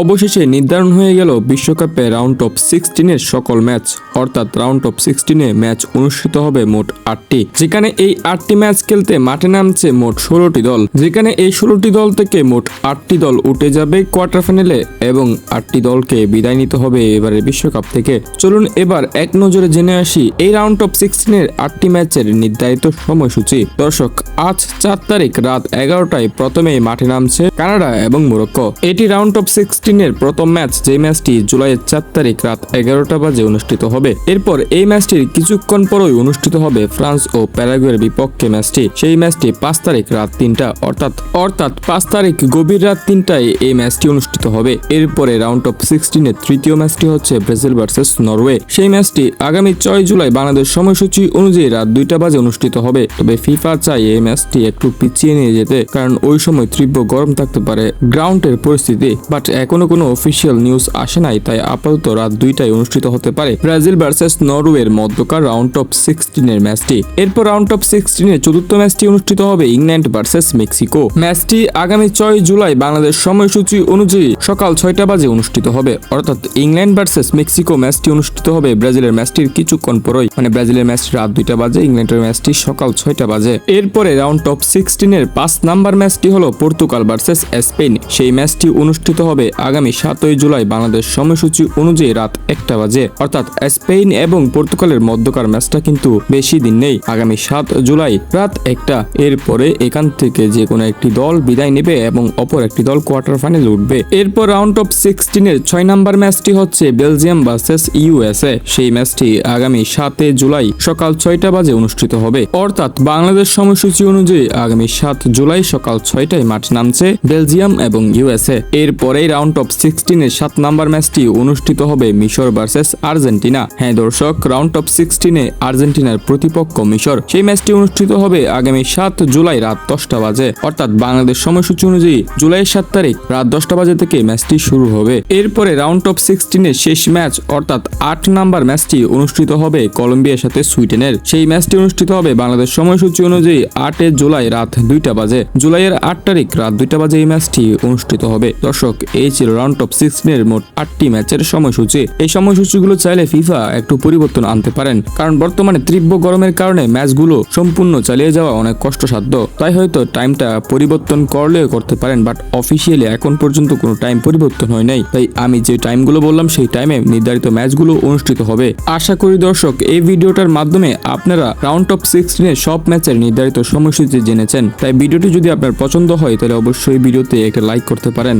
অবশেষে নির্ধারণ হয়ে গেল বিশ্বকাপে রাউন্ড অফ 16-এর সকল ম্যাচ। অর্থাৎ রাউন্ড অফ 16-এ ম্যাচ অনুষ্ঠিত হবে মোট 8টি, যেখানে এই 8টি ম্যাচ খেলতে মাঠে নামছে মোট 16টি দল, যেখানে এই 16টি দল থেকে মোট 8টি দল উঠে যাবে কোয়ার্টার ফাইনালে এবং 8টি দলকে বিদায় নিতে হবে এবারের বিশ্বকাপ থেকে। চলুন এবার এক নজরে জেনে আসি এই রাউন্ড অফ 16-এর 8টি ম্যাচের নির্ধারিত সময়সূচি। দর্শক, আজ 4 তারিখ রাত 11টায় প্রথমেই মাঠে নামছে কানাডা এবং মরক্কো। এটি রাউন্ড অফ 16-এর প্রথম ম্যাচ, যে ম্যাচটি জুলাইয়ের 4 তারিখ রাত 11টা বাজে অনুষ্ঠিত হবে। এরপর এই ম্যাচটির কিছুক্ষণ পরই অনুষ্ঠিত হবে ফ্রান্স ও প্যারাগুয়ের বিপক্ষে ম্যাচটি। সেই ম্যাচটি 5 তারিখ রাত 3টা অর্থাৎ 5 তারিখ গভীর রাত 3টায় এই ম্যাচটি অনুষ্ঠিত হবে। এরপরে রাউন্ড অফ 16-এর তৃতীয় ম্যাচটি হচ্ছে ব্রাজিল ভার্সেস নরওয়ে। সেই ম্যাচটি আগামী 6 জুলাই বাংলাদেশ সময়সূচি অনুযায়ী রাত 2টা বাজে অনুষ্ঠিত হবে। তবে ফিফা চাই এই ম্যাচটি একটু পিছিয়ে নিয়ে যেতে, কারণ ওই সময় তীব্র গরম থাকতে পারে গ্রাউন্ডের পরিস্থিতি। বাট এখনো কোনো অফিসিয়াল নিউজ আসে নাই, তাই আপাতত রাত 2টায় অনুষ্ঠিত হতে পারে ব্রাজিল ভার্সেস নরওয়ের মধ্যকার রাউন্ড অফ 16-এর ম্যাচটি। এরপর রাউন্ড অফ 16-এর চতুর্থ ম্যাচটি অনুষ্ঠিত হবে ইংল্যান্ড ভার্সেস মেক্সিকো। ম্যাচটি আগামী 6 জুলাই বাংলাদেশ সময়সূচি অনুযায়ী সকাল 6টা বাজে অনুষ্ঠিত হবে। অর্থাৎ ইংল্যান্ড ভার্সেস মেক্সিকো ম্যাচটি অনুষ্ঠিত হবে ব্রাজিলের ম্যাচটির কিছুক্ষণ পরই, মানে ব্রাজিলের ম্যাচটি রাত 2টা বাজে, ইংল্যান্ডের ম্যাচটি সকাল 6টা বাজে। এরপরে রাউন্ড অফ 16-এর 5 নাম্বার ম্যাচটি হলো পর্তুগাল ভার্সেস স্পেন। সেই ম্যাচটি অনুষ্ঠিত হবে আগামী 7 জুলাই বাংলাদেশ সময়সূচি অনুযায়ী রাত 1টা বাজে। অর্থাৎ স্পেন এবং পর্তুগালের মধ্যকার ম্যাচটা কিন্তু বেশি দিন নেই, আগামী 7 জুলাই রাত 1টা। এরপরে এখান থেকে যে কোনো একটি দল বিদায় নেবে এবং অপর একটি দল কোয়ার্টার ফাইনালে উঠবে। এরপর রাউন্ড অফ 16-এর 6 নাম্বার ম্যাচটি হচ্ছে বেলজিয়াম ভার্সেস ইউএসএ। সেই ম্যাচটি আগামী 7 জুলাই সকাল 6টা বাজে অনুষ্ঠিত হবে। অর্থাৎ বাংলাদেশ সময়সূচি অনুযায়ী আগামী 7 জুলাই সকাল 6টায় মাঠে নামছে বেলজিয়াম এবং ইউএসএ। এরপরেই রাউন্ড অফ 16-এর 7 নাম্বার ম্যাচটি অনুষ্ঠিত হবে মিশর ভার্সেস আর্জেন্টিনা। হ্যাঁ দর্শক, রাউন্ড অফ 16-এ আর্জেন্টিনার প্রতিপক্ষ মিশর। সেই ম্যাচটি অনুষ্ঠিত হবে আগামী 7 জুলাই রাত 10টা বাজে। অর্থাৎ বাংলাদেশ সময়সূচি অনুযায়ী জুলাইয়ের 7 তারিখ রাত 10টা বাজে থেকে ম্যাচটি শুরু হবে। এরপরে রাউন্ড অফ 16-এর শেষ ম্যাচ অর্থাৎ 8 নাম্বার ম্যাচটি অনুষ্ঠিত হবে কলম্বিয়ার সাথে সুইডেনের। সেই ম্যাচটি অনুষ্ঠিত হবে বাংলাদেশ সময়সূচি অনুযায়ী 8 জুলাই রাত 2টা বাজে। জুলাইয়ের 8 তারিখ রাত 2টা বাজে এই ম্যাচটি অনুষ্ঠিত হবে। দর্শক, এই ছিল রাউন্ড অফ 16-এর মোট 8টি ম্যাচের সময়সূচি। এই সময়সূচিগুলো চাইলে ফিফা একটু পরিবর্তন আনতে পারেন, কারণ বর্তমানে তীব্র গরমের কারণে ম্যাচগুলো সম্পূর্ণ চালিয়ে যাওয়া অনেক কষ্টসাধ্য। তাই হয়তো টাইমটা পরিবর্তন করলেও করতে পারেন, বাট অফিসিয়ালি এখন পর্যন্ত কোনো টাইম পরিবর্তন হয় নাই। তাই আমি যে টাইমগুলো বললাম সেই টাইমে নির্ধারিত ম্যাচগুলো অনুষ্ঠিত হবে। আশা করি দর্শক এই ভিডিওটার মাধ্যমে আপনারা রাউন্ড অফ 16-এর সব ম্যাচের নির্ধারিত সময়সূচি জেনেছেন। তাই ভিডিওটি যদি আপনার পছন্দ হয় তাহলে অবশ্যই ভিডিওতে একটা লাইক করতে পারেন।